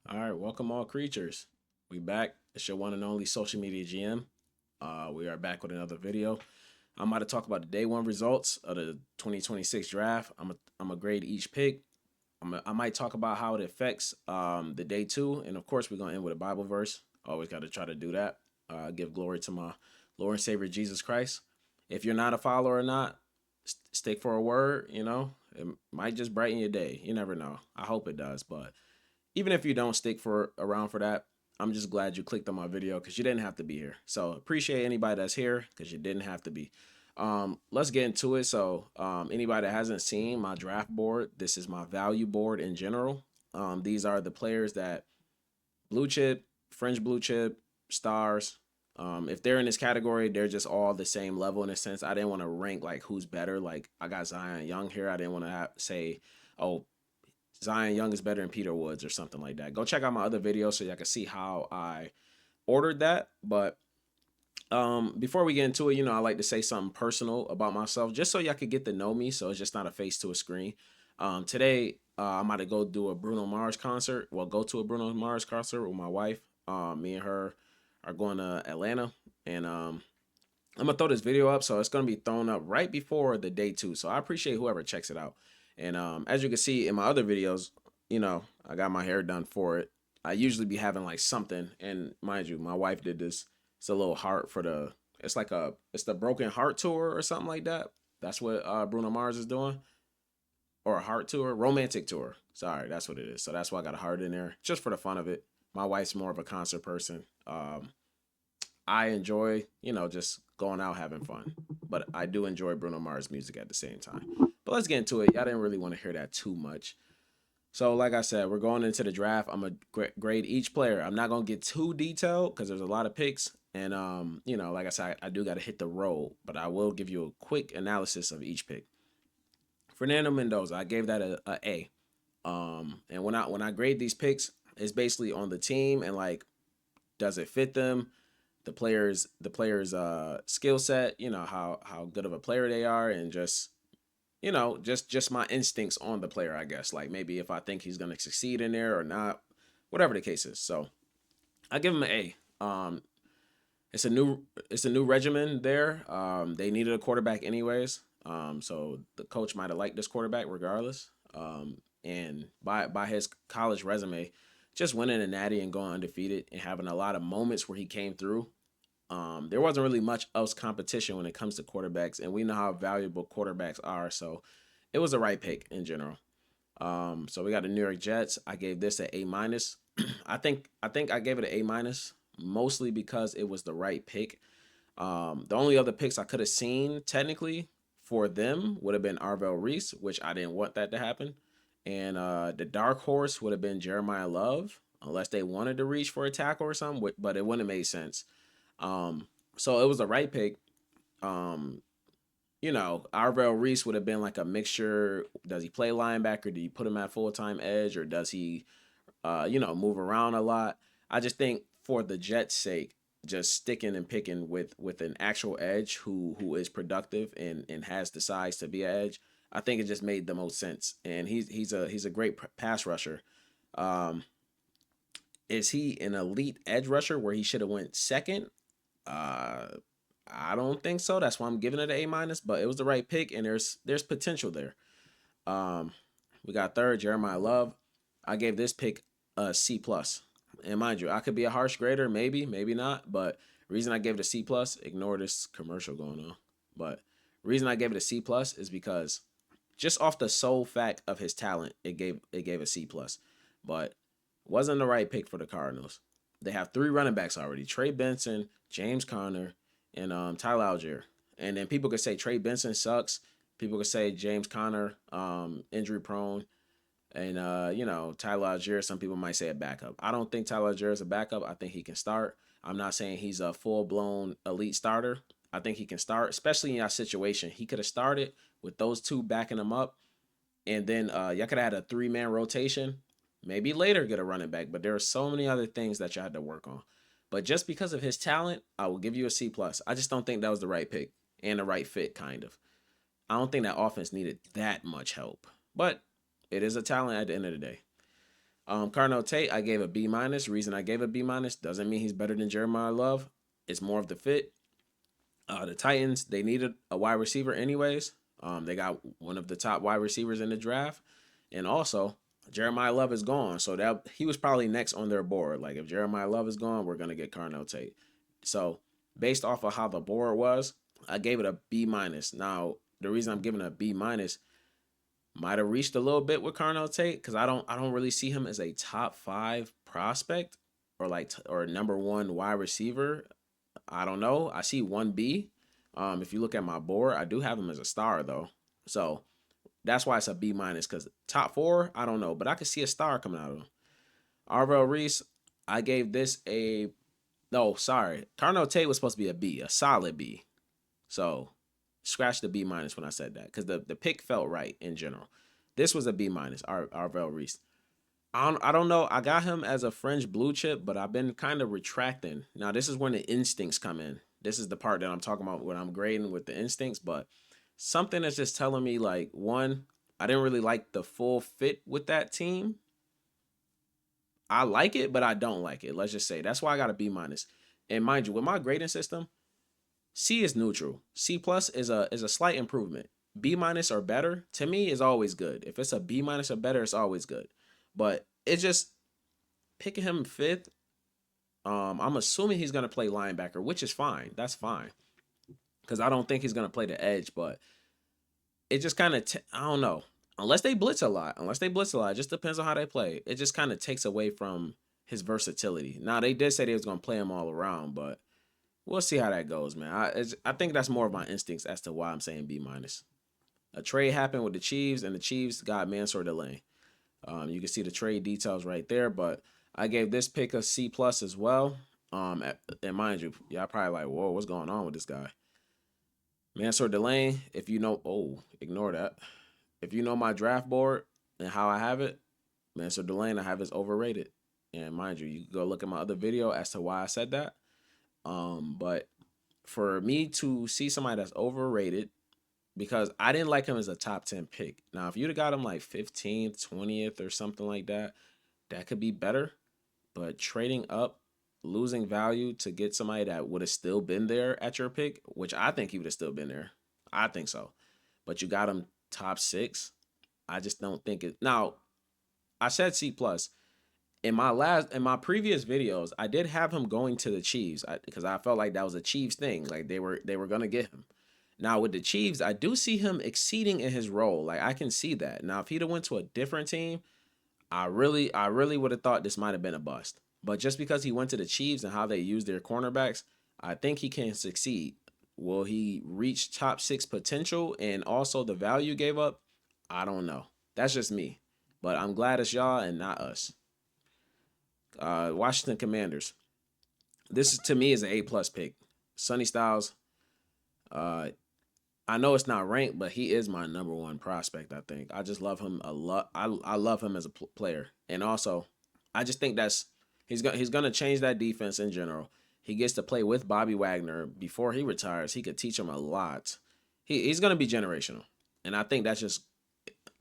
All right, welcome all creatures. We back. It's your one and only social media GM. We are back with another video. I'm about to talk about the day one results of the 2026 draft. I'm a grade each pick. I might talk about how it affects the day two, and of course we're gonna end with a Bible verse. Always got to try to do that. Give glory to my Lord and Savior Jesus Christ. If you're not a follower or not, stick for a word. It might just brighten your day. You never know. I hope it does, but even if you don't stick for around for that, I'm just glad you clicked on my video because you didn't have to be here. So appreciate anybody that's here because you didn't have to be. Let's get into it. So anybody that hasn't seen my draft board, this is my value board in general. These are the players that blue chip, fringe blue chip, stars. If they're in this category, they're just all the same level in a sense. I didn't want to rank like who's better. Like I got Zion Young here. I didn't want to say, oh, Zion Young is better than Peter Woods or something like that. Go check out my other videos so y'all can see how I ordered that. But before we get into it, I like to say something personal about myself just so y'all could get to know me. So it's just not a face to a screen. Today, I'm about to go do a Bruno Mars concert. Well, go to a Bruno Mars concert with my wife. Me and her are going to Atlanta. And I'm gonna throw this video up, so it's gonna be thrown up right before the day two. So I appreciate whoever checks it out. And as you can see in my other videos, I got my hair done for it. I usually be having like something, and mind you, my wife did this. It's a little heart for the. It's the Broken Heart tour or something like that. That's what Bruno Mars is doing, or a heart tour, romantic tour. Sorry, that's what it is. So that's why I got a heart in there, just for the fun of it. My wife's more of a concert person. I enjoy, just going out having fun. But I do enjoy Bruno Mars music at the same time. But let's get into it. Y'all didn't really want to hear that too much. So, like I said, we're going into the draft. I'm gonna grade each player. I'm not gonna get too detailed because there's a lot of picks, and like I said, I do got to hit the roll. But I will give you a quick analysis of each pick. Fernando Mendoza, I gave that a A. And when I grade these picks, it's basically on the team and like, does it fit them? The players skill set, how good of a player they are, and just my instincts on the player, I guess, like maybe if I think he's going to succeed in there or not, whatever the case is. So I give him an A. It's a new regimen there. They needed a quarterback anyways, so the coach might have liked this quarterback regardless. And by his college resume, just winning a natty and going undefeated and having a lot of moments where he came through. There wasn't really much else competition when it comes to quarterbacks, and we know how valuable quarterbacks are. So it was a right pick in general. So we got the New York Jets. I gave this an A minus. I think I gave it an A minus mostly because it was the right pick. The only other picks I could have seen technically for them would have been Arvell Reese, which I didn't want that to happen, and the dark horse would have been Jeremiah Love, unless they wanted to reach for a tackle or something. But it wouldn't have made sense. So it was the right pick. Um, Arvell Reese would have been like a mixture. Does he play linebacker? Do you put him at full time edge, or does he, move around a lot? I just think for the Jets' sake, just sticking and picking with an actual edge who is productive and has the size to be an edge. I think it just made the most sense, and he's a great pass rusher. Um, is he an elite edge rusher where he should have went second? Uh, I don't think so. That's why I'm giving it an A minus. But it was the right pick, and there's potential there. Um, we got third Jeremiah Love. I gave this pick a C plus. And mind you, I could be a harsh grader, maybe not. But reason I gave it a C plus, ignore this commercial going on. But reason I gave it a C plus is because just off the sole fact of his talent, it gave a C plus. But wasn't the right pick for the Cardinals. They have three running backs already: Trey Benson, James Conner, and Tyler Algier. And then people could say Trey Benson sucks. People could say James Conner, injury prone, and Tyler Algier. Some people might say a backup. I don't think Tyler Algier is a backup. I think he can start. I'm not saying he's a full blown elite starter. I think he can start, especially in that situation. He could have started with those two backing him up, and then y'all could have had a three-man rotation. Maybe later get a running back, but there are so many other things that you had to work on. But just because of his talent, I will give you a C plus. I just don't think that was the right pick and the right fit, kind of. I don't think that offense needed that much help, but it is a talent at the end of the day. Carnell Tate, I gave a B minus. Reason I gave a B minus doesn't mean he's better than Jeremiah Love. It's more of the fit. The Titans, they needed a wide receiver anyways. They got one of the top wide receivers in the draft, and also Jeremiah Love is gone, so that he was probably next on their board. Like if Jeremiah Love is gone, we're gonna get Carnell Tate. So based off of how the board was, I gave it a B minus. Now the reason I'm giving it a B minus might have reached a little bit with Carnell Tate because I don't really see him as a top 5 prospect or or number 1 wide receiver. I don't know. I see 1B. If you look at my board, I do have him as a star though. So that's why it's a B minus because top 4, I don't know, but I could see a star coming out of him. Arvell Reese, I gave this a no, sorry. Carnell Tate was supposed to be a B, a solid B. So scratch the B minus when I said that because the pick felt right in general. This was a B minus, Arvell Reese. I don't know. I got him as a fringe blue chip, but I've been kind of retracting. Now, this is when the instincts come in. This is the part that I'm talking about when I'm grading with the instincts, but something that's just telling me like, one, I didn't really like the full fit with that team. I like it, but I don't like it. Let's just say that's why I got a B minus. And mind you, with my grading system, C is neutral. C plus is a slight improvement. B minus or better to me is always good. If it's a B minus or better, it's always good. But it's just picking him fifth. I'm assuming he's gonna play linebacker, which is fine. That's fine because I don't think he's gonna play the edge. But it just kind of I don't know. Unless they blitz a lot, it just depends on how they play. It just kind of takes away from his versatility. Now they did say they was gonna play him all around, but we'll see how that goes, man. I think that's more of my instincts as to why I'm saying B minus. A trade happened with the Chiefs, and the Chiefs got Mansour Delane. You can see the trade details right there, but I gave this pick a C plus as well. And mind you, y'all probably like, whoa, what's going on with this guy? Mansour Delane, if you know, ignore that. If you know my draft board and how I have it, Mansour Delane, I have is overrated. And mind you, you can go look at my other video as to why I said that. But for me to see somebody that's overrated, because I didn't like him as a top 10 pick. Now, if you'd have got him like 15th, 20th, or something like that, that could be better. But trading up, losing value to get somebody that would have still been there at your pick, which I think he would have still been there. I think so. But you got him top 6. I just don't think it. Now, I said C plus. In my previous videos, I did have him going to the Chiefs because I felt like that was a Chiefs thing. Like they were gonna get him. Now with the Chiefs, I do see him exceeding in his role. Like I can see that. Now if he'd have went to a different team, I really would have thought this might have been a bust. But just because he went to the Chiefs and how they use their cornerbacks, I think he can succeed. Will he reach top 6 potential and also the value gave up? I don't know. That's just me. But I'm glad it's y'all and not us. Washington Commanders. This is, to me is an A plus pick. Sonny Styles. Uh, I know it's not ranked, but he is my number 1 prospect. I think I just love him a lot. I love him as a player, and also I just think that's he's gonna change that defense in general. He gets to play with Bobby Wagner before he retires. He could teach him a lot. He's gonna be generational, and I think that's just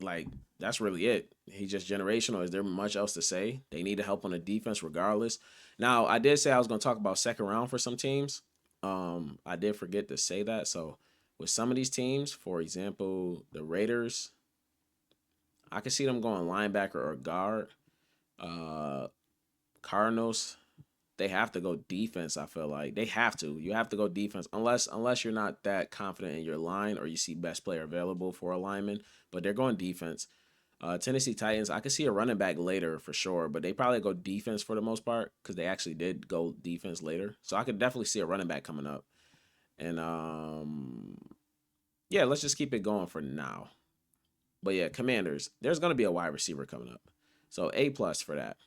like that's really it. He's just generational. Is there much else to say? They need to help on the defense regardless. Now, I did say I was going to talk about second round for some teams. I did forget to say that. So, with some of these teams, for example, the Raiders, I can see them going linebacker or guard. Uh, Cardinals, they have to go defense. I feel like they have to. You have to go defense unless you're not that confident in your line or you see best player available for a lineman. But they're going defense. Tennessee Titans, I could see a running back later for sure, but they probably go defense for the most part because they actually did go defense later. So I could definitely see a running back coming up. And yeah, let's just keep it going for now. But yeah, Commanders, there's gonna be a wide receiver coming up. So A plus for that.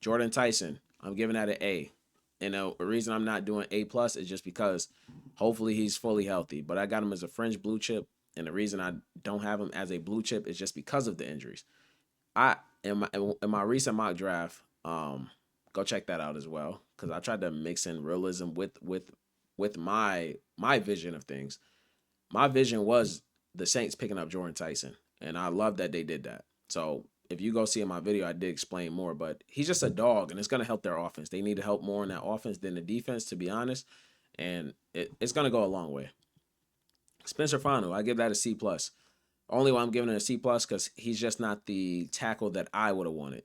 Jordan Tyson, I'm giving that an A. And the reason I'm not doing A plus is just because hopefully he's fully healthy. But I got him as a fringe blue chip, and the reason I don't have him as a blue chip is just because of the injuries. I in my recent mock draft, go check that out as well because I tried to mix in realism with my vision of things. My vision was the Saints picking up Jordan Tyson, and I love that they did that. So if you go see in my video, I did explain more, but he's just a dog, and it's gonna help their offense. They need to help more in that offense than the defense, to be honest, and it's gonna go a long way. Spencer Fanu, I give that a C plus. Only why I'm giving it a C plus because he's just not the tackle that I would have wanted.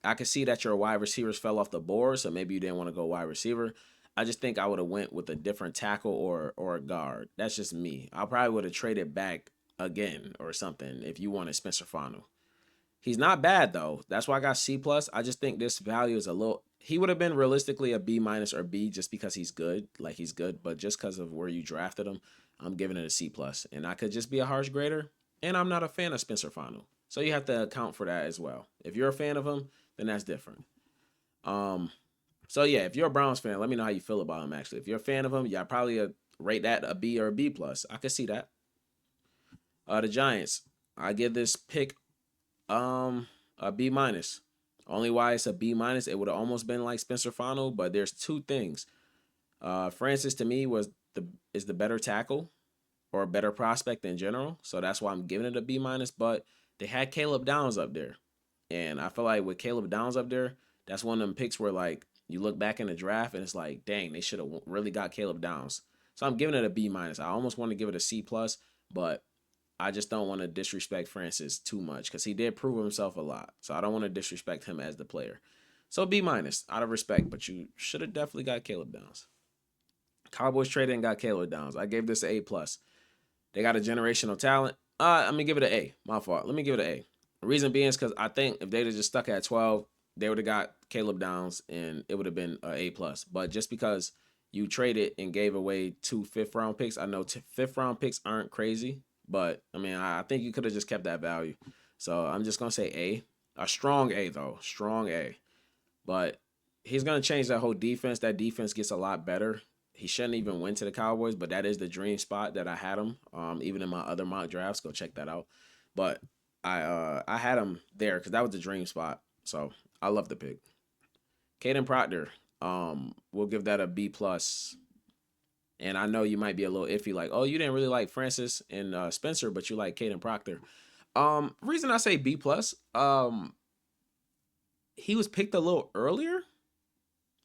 I could see that your wide receivers fell off the board, so maybe you didn't want to go wide receiver. I just think I would have went with a different tackle or a guard. That's just me. I probably would have traded back again or something if you wanted Spencer Fanu. He's not bad though. That's why I got C plus. I just think this value is a little. He would have been realistically a B minus or B just because he's good, like he's good. But just because of where you drafted him, I'm giving it a C plus. And I could just be a harsh grader. And I'm not a fan of Spencer Fanu, so you have to account for that as well. If you're a fan of him, then that's different. Um, so yeah, if you're a Browns fan, let me know how you feel about him. Actually, if you're a fan of him, yeah, probably rate that a B or a B plus. I could see that. The Giants, I give this pick a B minus. Only why it's a B minus, it would have almost been like Spencer Fano, but there's two things. Francis to me is the better tackle or a better prospect in general, so that's why I'm giving it a B minus. But they had Caleb Downs up there, and I feel like with Caleb Downs up there, that's one of them picks where like you look back in the draft and it's like, dang, they should have really got Caleb Downs. So I'm giving it a B minus. I almost want to give it a C plus, but I just don't want to disrespect Francis too much because he did prove himself a lot. So I don't want to disrespect him as the player. So B minus out of respect, but you should have definitely got Caleb Downs. Cowboys traded and got Caleb Downs. I gave this an A plus. They got a generational talent. I'm gonna give it an A. My fault. Let me give it an A. The reason being is because I think if they'd have just stuck at 12, they would have got Caleb Downs and it would have been an A plus. But just because you traded and gave away 2 5th round picks, I know 5th round picks aren't crazy, but I mean I think you could have just kept that value. So I'm just gonna say A. A strong A though. Strong A. But he's gonna change that whole defense. That defense gets a lot better. He shouldn't even win to the Cowboys, but that is the dream spot that I had him. Even in my other mock drafts, go check that out. But I had him there because that was the dream spot. So I love the pick. Caden Proctor, we'll give that a B plus. And I know you might be a little iffy, like, oh, you didn't really like Francis and Spencer, but you like Caden Proctor. Reason I say B plus, he was picked a little earlier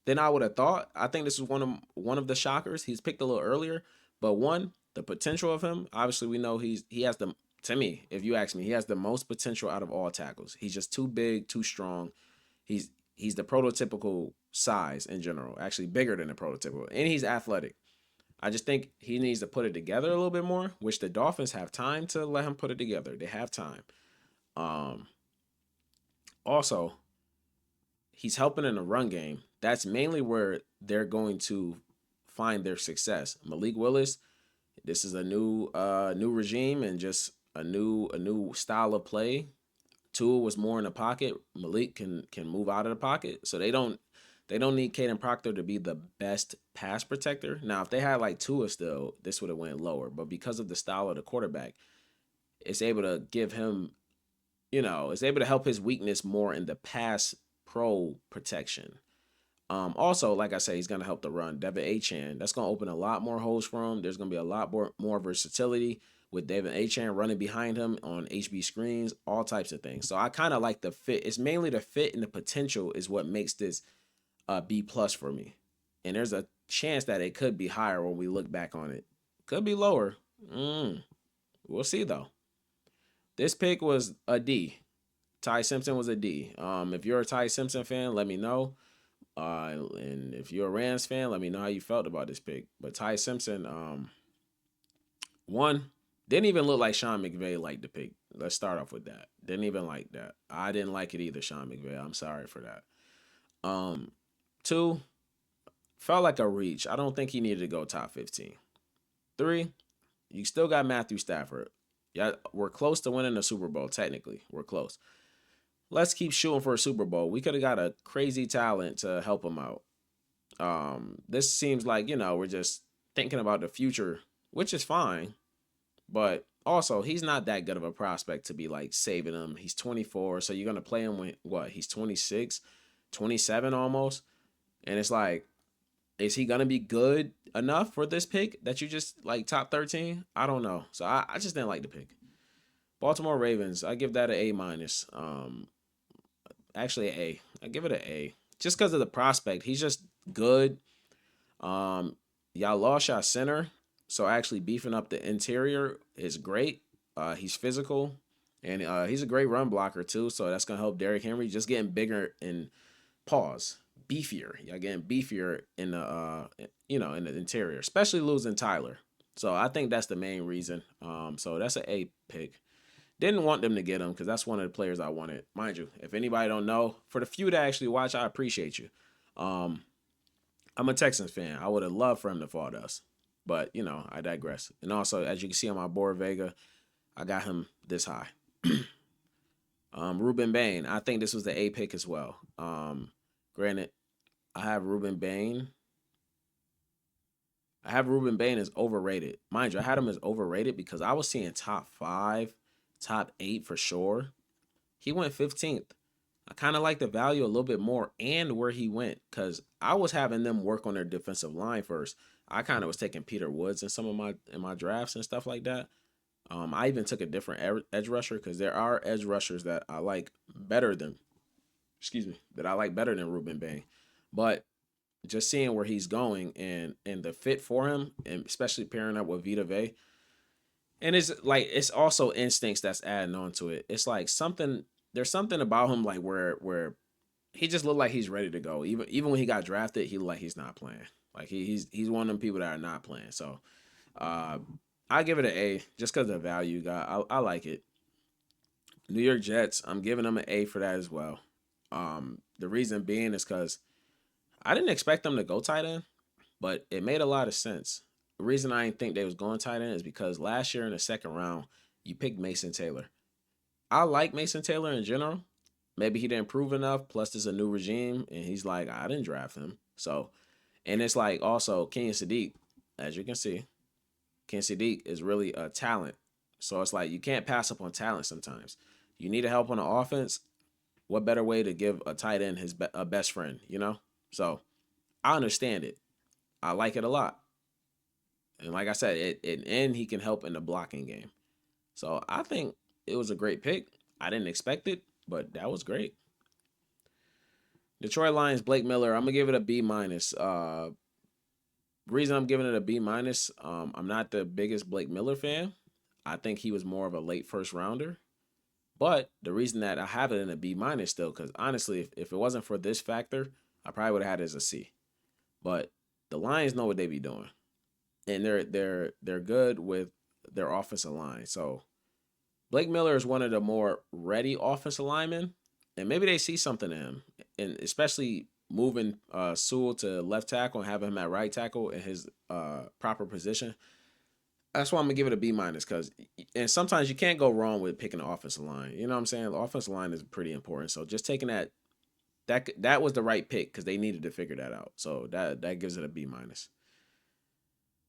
than I would have thought. I think this was one of the shockers. He's picked a little earlier, but one, the potential of him. Obviously, we know he has the, to me, if you ask me, he has the most potential out of all tackles. He's just too big, too strong. He's the prototypical size in general, actually bigger than the prototypical, and he's athletic. I just think he needs to put it together a little bit more, which the Dolphins have time to let him put it together. They have time. Um, Also, he's helping in the run game. That's mainly where they're going to find their success. Malik Willis, this is a new regime and just a new style of play. Tua was more in the pocket. Malik can move out of the pocket, so they don't need Caden Proctor to be the best pass protector. Now, if they had like Tua still, this would have went lower. But because of the style of the quarterback, it's able to give him, it's able to help his weakness more in the pass pro protection. Also, like I said, he's gonna help the run. Devin Achan, that's gonna open a lot more holes for him. There's gonna be a lot more versatility with Devin Achan running behind him on HB screens, all types of things. So I kind of like the fit. It's mainly the fit and the potential is what makes this B plus for me. And there's a chance that it could be higher when we look back on it. Could be lower. We'll see though. This pick was a D. Ty Simpson was a D. If you're a Ty Simpson fan, let me know. And if you're a Rams fan, let me know how you felt about this pick. But Ty Simpson, one, didn't even look like Sean McVay liked the pick. Let's start off with that. Didn't even like that. I didn't like it either, Sean McVay. I'm sorry for that. Two, felt like a reach. I don't think he needed to go top 15. Three, you still got Matthew Stafford. Yeah, we're close to winning the Super Bowl, technically. We're close. Let's keep shooting for a Super Bowl. We could have got a crazy talent to help him out. This seems like, we're just thinking about the future, which is fine. But also, he's not that good of a prospect to be like saving him. He's 24, so you're going to play him with what? He's 26, 27 almost. And it's like, is he going to be good enough for this pick that you just like top 13? I don't know. So I just didn't like the pick. Baltimore Ravens, I give that an A minus. Actually, an A. I give it an A just because of the prospect. He's just good. Y'all lost your center, so actually beefing up the interior is great. He's physical, and he's a great run blocker too. So that's gonna help Derrick Henry just getting bigger and pause beefier. Y'all getting beefier in the in the interior, especially losing Tyler. So I think that's the main reason. So that's an A pick. Didn't want them to get him because that's one of the players I wanted. Mind you, if anybody don't know, for the few that actually watch, I appreciate you. Um, I'm a Texans fan. I would have loved for him to fall to us. But, I digress. And also, as you can see on my board, Vega, I got him this high. Ruben Bain, I think this was the A pick as well. Granted, I have Ruben Bain. I have Ruben Bain as overrated. Mind you, I had him as overrated because I was seeing top 5, top 8 for sure. He went 15th. I kind of like the value a little bit more and where he went because I was having them work on their defensive line first. I kind of was taking Peter Woods in some of my drafts and stuff like that. I even took a different edge rusher because there are edge rushers that I like better than, that I like better than Ruben Bain. But just seeing where he's going and the fit for him, and especially pairing up with Vita Vey, and it's also instincts that's adding on to it. It's like something there's something about him like where he just looked like he's ready to go. Even when he got drafted, he looked like he's not playing. Like he's one of them people that are not playing. So uh, I give it an A just because of the value you got. I like it. New York Jets, I'm giving them an A for that as well. The reason being is because I didn't expect them to go tight end, but it made a lot of sense. The reason I didn't think they was going tight end is because last year in the second round, you picked Mason Taylor. I like Mason Taylor in general. Maybe he didn't prove enough. Plus, there's a new regime, and he's like, I didn't draft him. So, and it's like also Kenyon Sadiq, as you can see, Kenyon Sadiq is really a talent. So it's like you can't pass up on talent sometimes. You need help on the offense. What better way to give a tight end a best friend, So I understand it. I like it a lot. And like I said, and he can help in the blocking game. So I think it was a great pick. I didn't expect it, but that was great. Detroit Lions, Blake Miller. I'm gonna give it a B minus. Reason I'm giving it a B minus. I'm not the biggest Blake Miller fan. I think he was more of a late first rounder. But the reason that I have it in a B minus still, because honestly, if it wasn't for this factor, I probably would have had it as a C. But the Lions know what they be doing, and they're good with their offensive line. So Blake Miller is one of the more ready offensive linemen, and maybe they see something in him, and especially moving Sewell to left tackle and having him at right tackle in his proper position. That's why I'm gonna give it a B minus because, and sometimes you can't go wrong with picking the offensive line. You know what I'm saying? The offensive line is pretty important. So just taking that was the right pick because they needed to figure that out. So that gives it a B minus.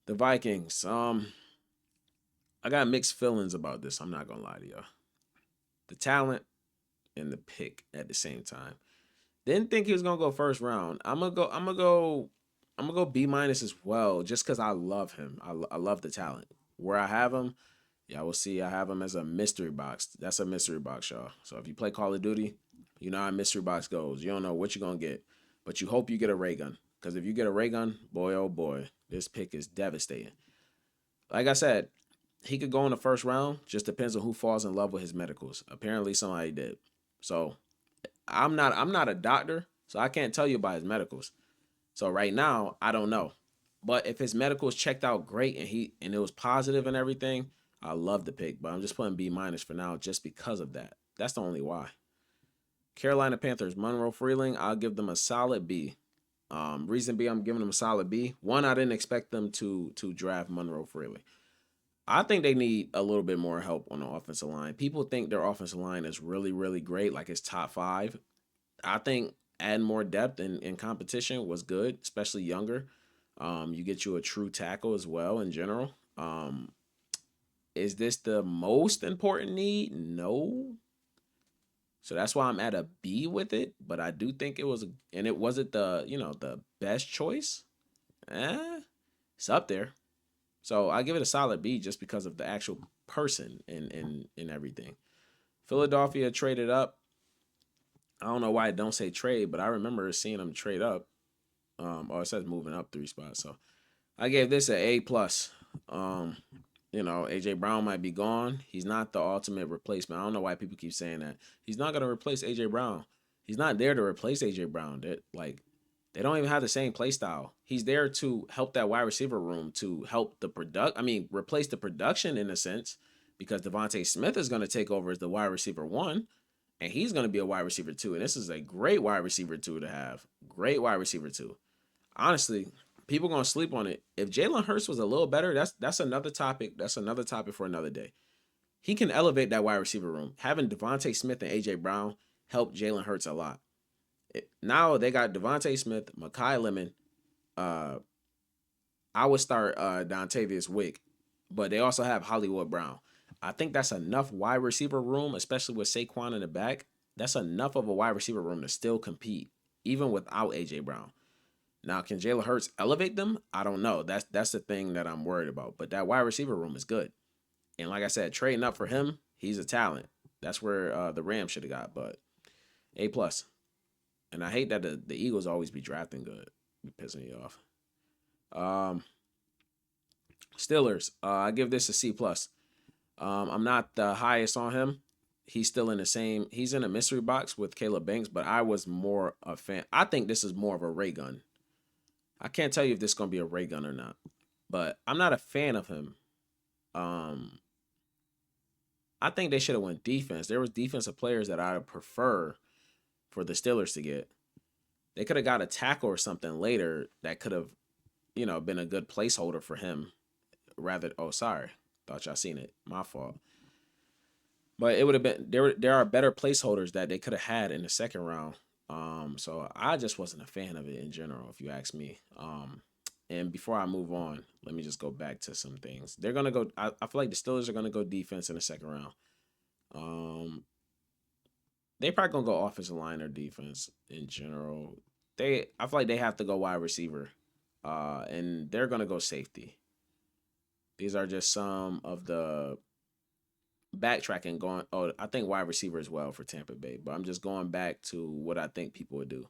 The Vikings. I got mixed feelings about this. I'm not gonna lie to y'all. The talent and the pick at the same time. Didn't think he was gonna go first round. I'm gonna go B minus as well, just because I love him. I love the talent. Where I have him, yeah, we'll see. I have him as a mystery box. That's a mystery box, y'all. So if you play Call of Duty, you know how a mystery box goes. You don't know what you're gonna get, but you hope you get a ray gun. Because if you get a ray gun, boy oh boy, this pick is devastating. Like I said, he could go in the first round. Just depends on who falls in love with his medicals. Apparently, somebody did. So I'm not a doctor, so I can't tell you about his medicals. So right now, I don't know. But if his medicals checked out great and it was positive and everything, I love the pick. But I'm just putting B minus for now just because of that. That's the only why. Carolina Panthers, Monroe Freeling, I'll give them a solid B. Reason B, I'm giving them a solid B. One, I didn't expect them to draft Monroe Freeling. I think they need a little bit more help on the offensive line. People think their offensive line is really, really great, like it's top 5. I think adding more depth in competition was good, especially younger. You get you a true tackle as well in general. Is this the most important need? No. So that's why I'm at a B with it. But I do think it was, and it wasn't the best choice. It's up there. So I give it a solid B just because of the actual person in everything. Philadelphia traded up. I don't know why it don't say trade, but I remember seeing them trade up. Or it says moving up 3 spots. So I gave this an A plus. Um, AJ Brown might be gone. He's not the ultimate replacement. I don't know why people keep saying that. He's not gonna replace AJ Brown. He's not there to replace AJ Brown. They don't even have the same play style. He's there to help that wide receiver room, to help the product. I mean, replace the production in a sense, because Devontae Smith is gonna take over as the wide receiver one, and he's gonna be a wide receiver two. And this is a great wide receiver two to have. Great wide receiver two. Honestly, people gonna sleep on it. If Jalen Hurts was a little better, that's another topic. That's another topic for another day. He can elevate that wide receiver room. Having Devontae Smith and AJ Brown helped Jalen Hurts a lot. Now they got Devontae Smith, Makai Lemon. Uh, I would start Dontavius Wick, but they also have Hollywood Brown. I think that's enough wide receiver room, especially with Saquon in the back. That's enough of a wide receiver room to still compete, even without AJ Brown. Now, can Jalen Hurts elevate them? I don't know. That's the thing that I'm worried about. But that wide receiver room is good. And like I said, trading up for him, he's a talent. That's where the Rams should have got. But A plus. And I hate that the Eagles always be drafting good. Be pissing me off. Um, Steelers. I give this a C plus. I'm not the highest on him. He's still in the same. He's in a mystery box with Caleb Banks, but I was more a fan. I think this is more of a ray gun. I can't tell you if this is gonna be a ray gun or not, but I'm not a fan of him. Um, I think they should have went defense. There was defensive players that I prefer for the Steelers to get. They could have got a tackle or something later that could have, been a good placeholder for him. Rather, oh sorry, thought y'all seen it. My fault. But it would have been there. There are better placeholders that they could have had in the second round. So I just wasn't a fan of it in general, if you ask me. And before I move on, let me just go back to some things. They're gonna go. I feel like the Steelers are gonna go defense in the second round. Um, they probably gonna go offensive line or defense in general. I feel like they have to go wide receiver. And they're gonna go safety. These are just some of the backtracking going. Oh, I think wide receiver as well for Tampa Bay, but I'm just going back to what I think people would do.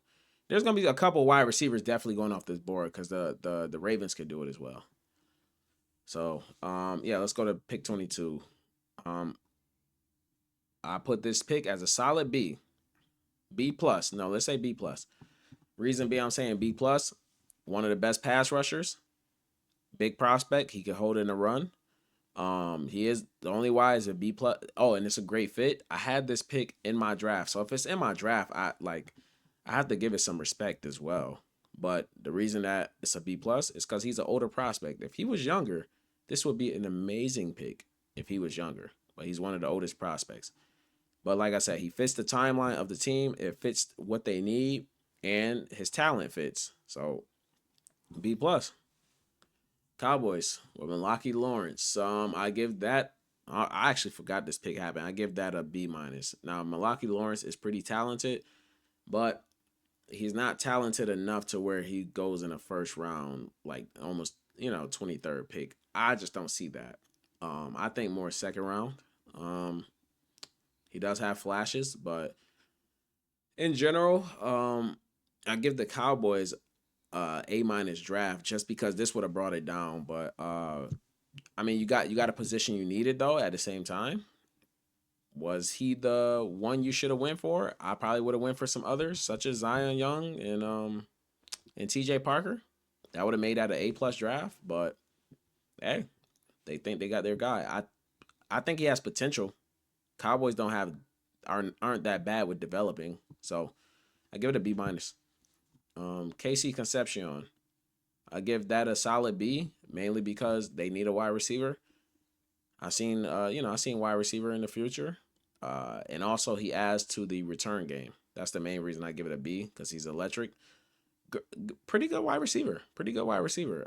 There's gonna be a couple wide receivers definitely going off this board because the Ravens could do it as well. So yeah, let's go to pick 22. Um, I put this pick as a solid B, B plus. No, let's say B plus. Reason being, I'm saying B plus. One of the best pass rushers, big prospect. He could hold in a run. He is the only why is a B plus. Oh, and it's a great fit. I had this pick in my draft, so if it's in my draft, I have to give it some respect as well. But the reason that it's a B plus is because he's an older prospect. If he was younger, this would be an amazing pick. If he was younger, but he's one of the oldest prospects. But like I said, he fits the timeline of the team. It fits what they need, and his talent fits. So B plus. Cowboys with Malaki Lawrence. I give that. I actually forgot this pick happened. I give that a B minus. Now Malaki Lawrence is pretty talented, but he's not talented enough to where he goes in the first round, like almost 23rd pick. I just don't see that. I think more second round. Um, he does have flashes, but in general, I give the Cowboys A minus draft just because this would have brought it down. But I mean, you got a position you needed though. At the same time, was he the one you should have went for? I probably would have went for some others such as Zion Young and T.J. Parker. That would have made that an A plus draft. But hey, they think they got their guy. I think he has potential. Cowboys don't have aren't that bad with developing, so I give it a B minus. Casey Concepcion. I give that a solid B, mainly because they need a wide receiver. I seen wide receiver in the future, and also he adds to the return game. That's the main reason I give it a B because he's electric. Pretty good wide receiver. Pretty good wide receiver.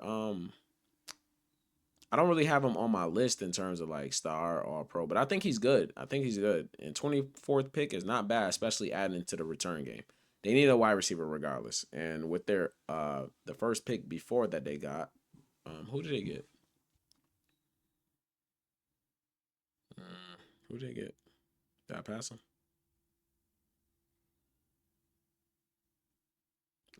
I don't really have him on my list in terms of like star or pro, but I think he's good. I think he's good. And 24th pick is not bad, especially adding to the return game. They need a wide receiver regardless. And with their the first pick before that they got, who did they get? Who did they get? Did I pass him?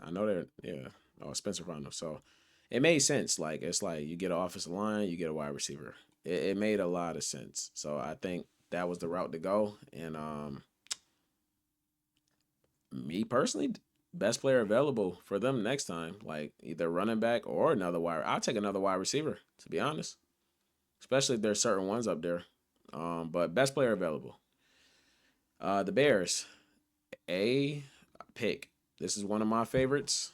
I know they're yeah. Oh, Spencer Randall. So it made sense. Like it's like you get an offensive line, you get a wide receiver. It made a lot of sense. So I think that was the route to go. And me personally, best player available for them next time, like either running back or another wide. I'll take another wide receiver, to be honest. Especially if there's certain ones up there. But best player available. The Bears, a pick. This is one of my favorites.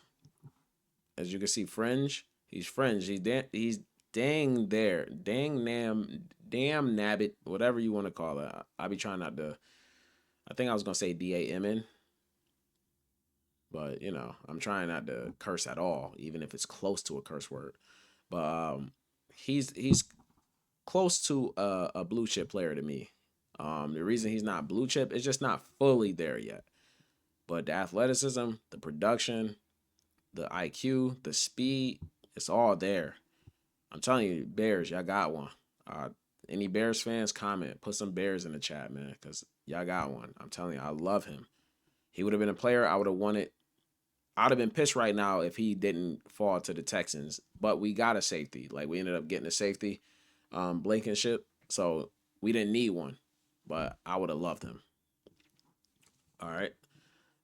As you can see, Fringe. He's Fringe. He's dang there. Damn nabbit. Whatever you want to call it. I be trying not to. I think I was gonna say DAMN, but I'm trying not to curse at all, even if it's close to a curse word. But he's close to a blue chip player to me. The reason he's not blue chip is just not fully there yet. But the athleticism, the production, the IQ, the speed, it's all there. I'm telling you, Bears, y'all got one. Uh, any Bears fans, comment, put some Bears in the chat, man, because y'all got one. I'm telling you, I love him. He would have been a player I would have wanted. I'd have been pissed right now if he didn't fall to the Texans. But we got a safety. Like we ended up getting a safety, Blankenship. So we didn't need one, but I would have loved him. All right.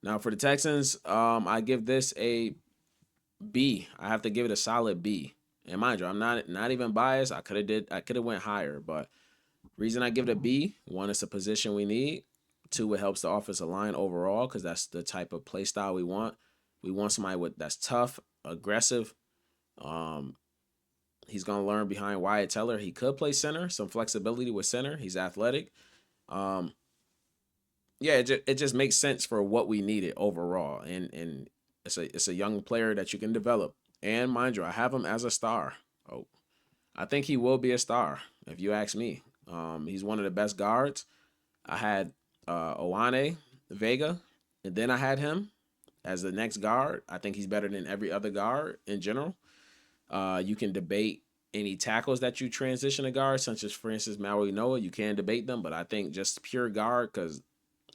Now for the Texans, I give this a B. I have to give it a solid B. And mind you, I'm not even biased. I could have went higher, but reason I give it a B, one, it's a position we need. Two, it helps the offensive line overall because that's the type of play style we want. We want somebody that's tough, aggressive. Um, he's gonna learn behind Wyatt Teller. He could play center, some flexibility with center. He's athletic. Um, yeah, it just makes sense for what we needed overall, and it's a young player that you can develop. And mind you, I have him as a star. Oh, I think he will be a star if you ask me. He's one of the best guards. I had Owane Vega, and then I had him as the next guard. I think he's better than every other guard in general. You can debate any tackles that you transition to guard, such as for instance Maui Noah. You can debate them, but I think just pure guard because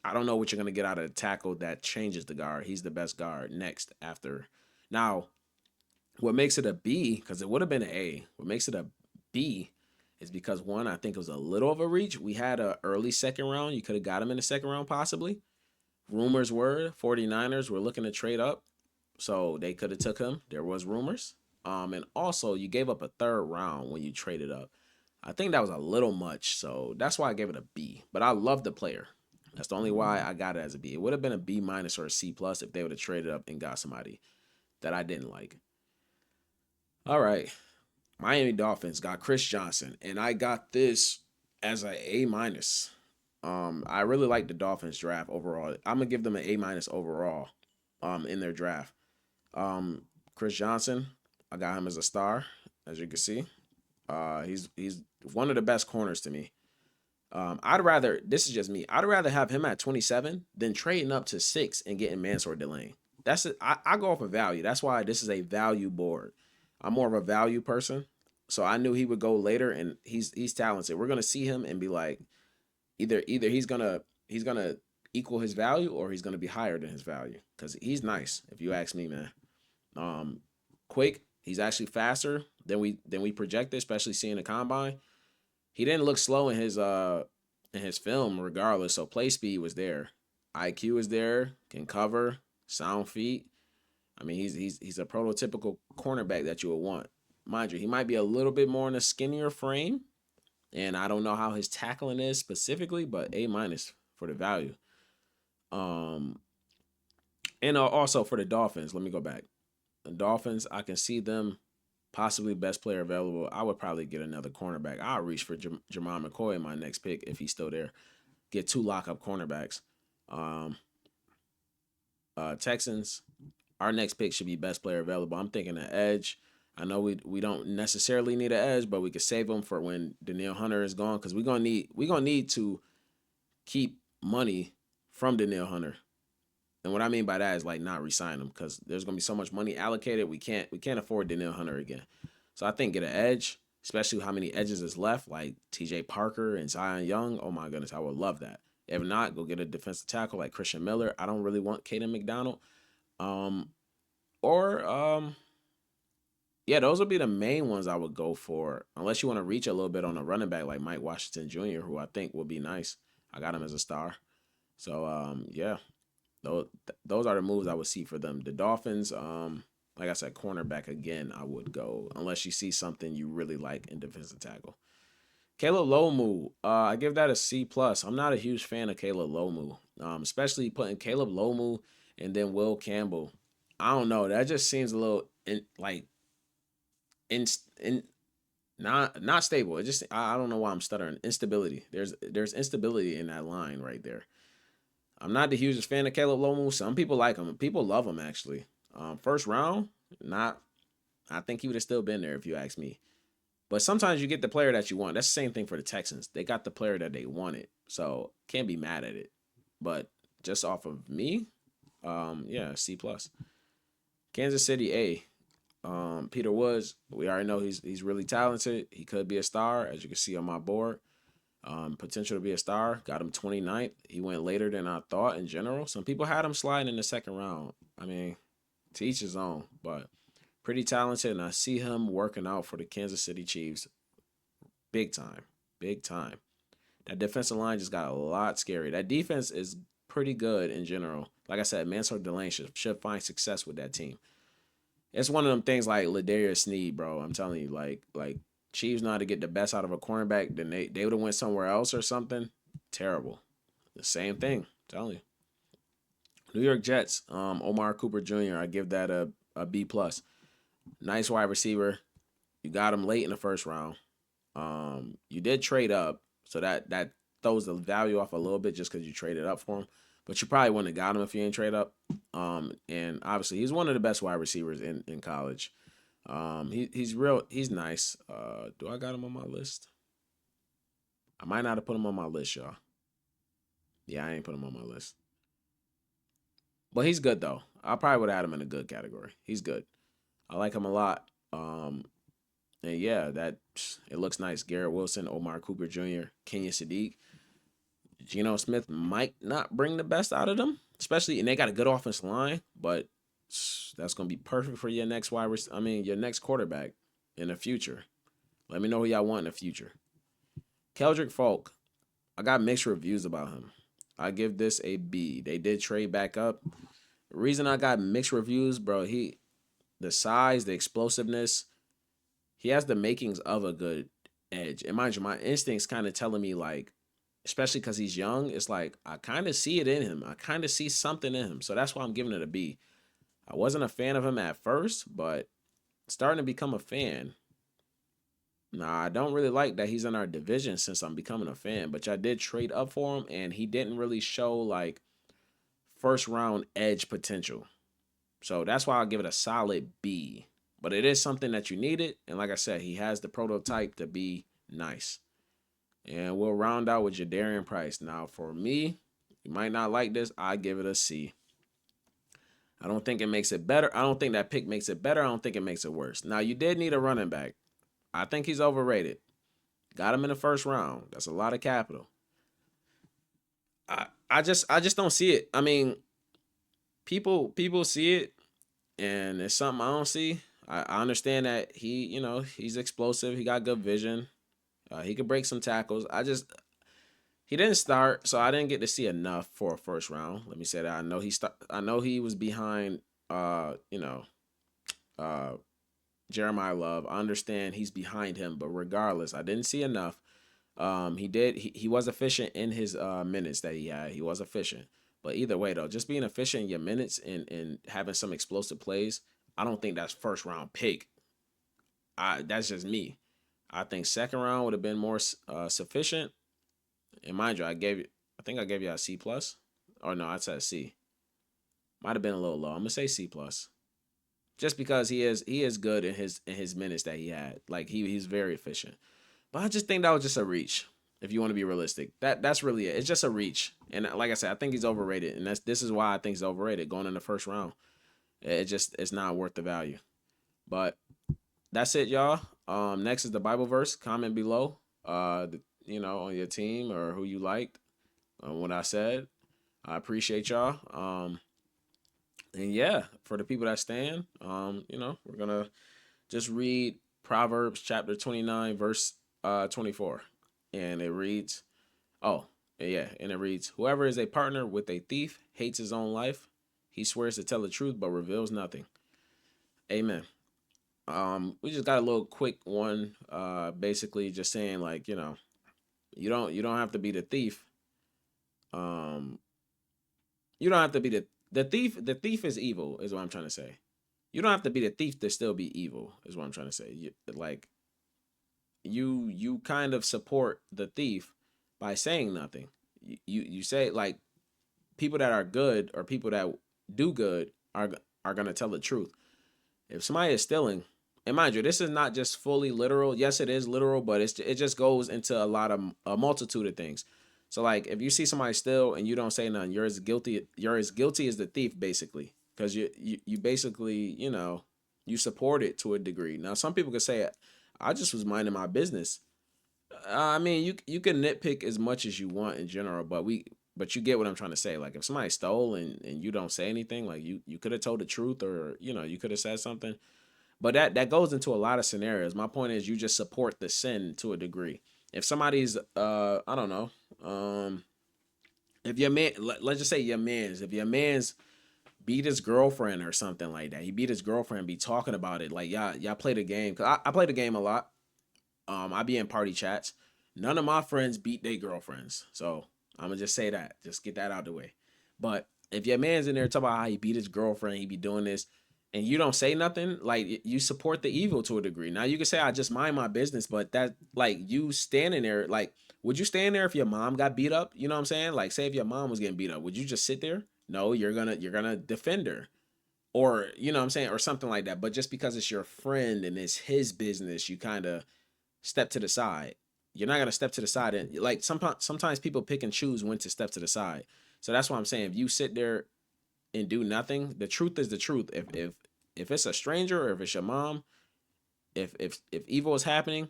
I don't know what you're gonna get out of a tackle that changes the guard. He's the best guard next after. Now, what makes it a B? Because it would have been an A. What makes it a B is because one, I think it was a little of a reach. We had a early second round. You could have got him in the second round possibly. Rumors were 49ers were looking to trade up, so they could have took him. There was rumors. And also you gave up a third round when you traded up. I think that was a little much, so that's why I gave it a B. But I love the player. That's the only why I got it as a B. It would have been a B minus or a C plus if they would have traded up and got somebody that I didn't like. All right, Miami Dolphins got Chris Johnson, and I got this as a A minus. I really like the Dolphins draft overall. I'm gonna give them an A minus overall. In their draft. Um, Chris Johnson, I got him as a star, as you can see. He's one of the best corners to me. I'd rather this is just me. I'd rather have him at 27 than trading up to 6 and getting Mansour Delane. That's it. I go off of value. That's why this is a value board. I'm more of a value person, so I knew he would go later, and he's talented. We're gonna see him and be like, either he's gonna equal his value or he's gonna be higher than his value because he's nice. If you ask me, man. Um, Quick. He's actually faster than we projected, especially seeing the combine. He didn't look slow in his film, regardless. So play speed was there, IQ is there, can cover, sound feet. I mean, he's a prototypical cornerback that you would want. Mind you, he might be a little bit more in a skinnier frame, and I don't know how his tackling is specifically, but A minus for the value. Um, and also for the Dolphins, let me go back. The Dolphins, I can see them possibly best player available. I would probably get another cornerback. I'll reach for Jermon McCoy in my next pick if he's still there. Get two lockup cornerbacks. Um, Texans, our next pick should be best player available. I'm thinking an edge. I know we don't necessarily need an edge, but we could save them for when Danielle Hunter is gone because we're gonna need to keep money from Danielle Hunter. And what I mean by that is like not resign him because there's gonna be so much money allocated. We can't afford Danielle Hunter again. So I think get an edge, especially how many edges is left, like T.J. Parker and Zion Young. Oh my goodness, I would love that. If not, go get a defensive tackle like Christian Miller. I don't really want Caden McDonald. Um, or yeah, those would be the main ones I would go for, unless you want to reach a little bit on a running back like Mike Washington Jr., who I think would be nice. I got him as a star. So yeah, those are the moves I would see for them. The Dolphins, like I said, cornerback again, I would go unless you see something you really like in defensive tackle. Caleb Lomu, I give that a C plus. I'm not a huge fan of Caleb Lomu, especially putting Caleb Lomu and then Will Campbell. I don't know. That just seems a little like in not stable. It just I don't know why I'm stuttering. Instability. There's instability in that line right there. I'm not the hugest fan of Caleb Lomu. Some people like him. People love him actually. First round, not. I think he would have still been there if you ask me. But sometimes you get the player that you want. That's the same thing for the Texans. They got the player that they wanted, so can't be mad at it. But just off of me, yeah, C plus. Kansas City A. Peter Woods. We already know he's really talented. He could be a star, as you can see on my board. Potential to be a star. Got him 29th. He went later than I thought in general. Some people had him sliding in the second round. I mean, to each his own, but pretty talented, and I see him working out for the Kansas City Chiefs big time. Big time. That defensive line just got a lot scary. That defense is pretty good in general. Like I said, Mansour Delane should find success with that team. It's one of them things like Ladarius Sneed, bro. I'm telling you, like Chiefs know how to get the best out of a cornerback, then they would have went somewhere else or something. Terrible. The same thing. I'm telling you. New York Jets, Omar Cooper Jr. I give that a B plus. Nice wide receiver. You got him late in the first round. You did trade up, so that throws the value off a little bit just because you traded up for him. But you probably wouldn't have got him if you ain't trade up. And obviously he's one of the best wide receivers in college. He's nice. Do I got him on my list? I might not have put him on my list, y'all. Yeah, I ain't put him on my list. But he's good though. I probably would have had him in a good category. He's good. I like him a lot. And yeah, that it looks nice. Garrett Wilson, Omar Cooper Jr., Kenya Sadiq, Geno Smith might not bring the best out of them, especially and they got a good offensive line, but that's gonna be perfect for your next your next quarterback in the future. Let me know who y'all want in the future. Keldrick Falk, I got mixed reviews about him. I give this a B. They did trade back up. The reason I got mixed reviews, bro, the size, the explosiveness, he has the makings of a good edge. And mind you, my instincts kind of telling me like, especially because he's young, it's like I kind of see it in him. I kind of see something in him. So that's why I'm giving it a B. I wasn't a fan of him at first, but starting to become a fan. Nah, I don't really like that he's in our division since I'm becoming a fan, but I did trade up for him and he didn't really show like first round edge potential. So that's why I'll give it a solid B. But it is something that you needed. And like I said, he has the prototype to be nice. And we'll round out with Jadarian Price. Now, for me, you might not like this. I give it a C. I don't think it makes it better. I don't think that pick makes it better. I don't think it makes it worse. Now, you did need a running back. I think he's overrated. Got him in the first round. That's a lot of capital. I just don't see it. I mean, people see it, and it's something I don't see. I understand that he's explosive. He got good vision. He could break some tackles. He didn't start, so I didn't get to see enough for a first round. Let me say that. I know he was behind. Uh, Jeremiah Love. I understand he's behind him, but regardless, I didn't see enough. He was efficient in his minutes that he had. He was efficient. But either way though, just being efficient in your minutes and having some explosive plays, I don't think that's first round pick. That's just me. I think second round would have been more sufficient. And mind you, I think I gave you a C plus. Or no, I said C. Might have been a little low. I'm gonna say C plus. Just because he is good in his minutes that he had. Like he's very efficient. But I just think that was just a reach. If you want to be realistic, that's really it. It's just a reach, and like I said, I think he's overrated, and this is why I think he's overrated going in the first round. It's not worth the value. But that's it, y'all. Next is the Bible verse. Comment below. On your team or who you liked. What I said. I appreciate y'all. And yeah, for the people that stand, we're gonna just read Proverbs chapter 29, verse 24. And it reads, oh, yeah, and it reads, whoever is a partner with a thief hates his own life. He swears to tell the truth but reveals nothing. Amen. We just got a little quick one, basically just saying like, you don't have to be the thief. Um, you don't have to be the thief. The thief is evil, is what I'm trying to say. You don't have to be the thief to still be evil, is what I'm trying to say. Like you kind of support the thief by saying nothing. You say like people that are good or people that do good are gonna tell the truth. If somebody is stealing, and mind you, this is not just fully literal. Yes, it is literal, but it just goes into a multitude of things. So like if you see somebody steal and you don't say nothing, you're as guilty. You're as guilty as the thief, basically, because you basically you support it to a degree. Now some people could say, I just was minding my business. I mean, you can nitpick as much as you want in general, but you get what I'm trying to say. Like if somebody stole and you don't say anything, like you could have told the truth or you could have said something. But that goes into a lot of scenarios. My point is you just support the sin to a degree. If somebody's I don't know, if your man let's just say if your man's beat his girlfriend or something like that. He beat his girlfriend, be talking about it. Like y'all play the game. Cause I play the game a lot. I be in party chats. None of my friends beat their girlfriends. So I'm gonna just say that. Just get that out the way. But if your man's in there talking about how he beat his girlfriend, he be doing this, and you don't say nothing, like you support the evil to a degree. Now you can say I just mind my business, but that like you standing there, like would you stand there if your mom got beat up? You know what I'm saying? Like say if your mom was getting beat up, would you just sit there? No, you're gonna defend her or what I'm saying or something like that. But just because it's your friend and it's his business, you kind of step to the side. You're not gonna step to the side and like sometimes people pick and choose when to step to the side. So that's why I'm saying if you sit there and do nothing, the truth is the truth. If it's a stranger or if it's your mom, if evil is happening,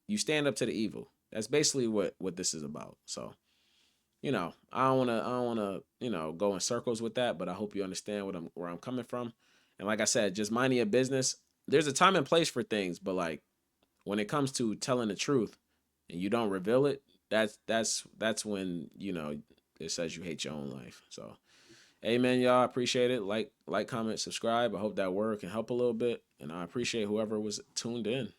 you stand up to the evil. That's basically what this is about. So I don't wanna go in circles with that, but I hope you understand where I'm coming from. And like I said, just minding your business. There's a time and place for things, but like when it comes to telling the truth and you don't reveal it, that's when it says you hate your own life. So, amen, y'all. I appreciate it. Like, comment, subscribe. I hope that word can help a little bit, and I appreciate whoever was tuned in.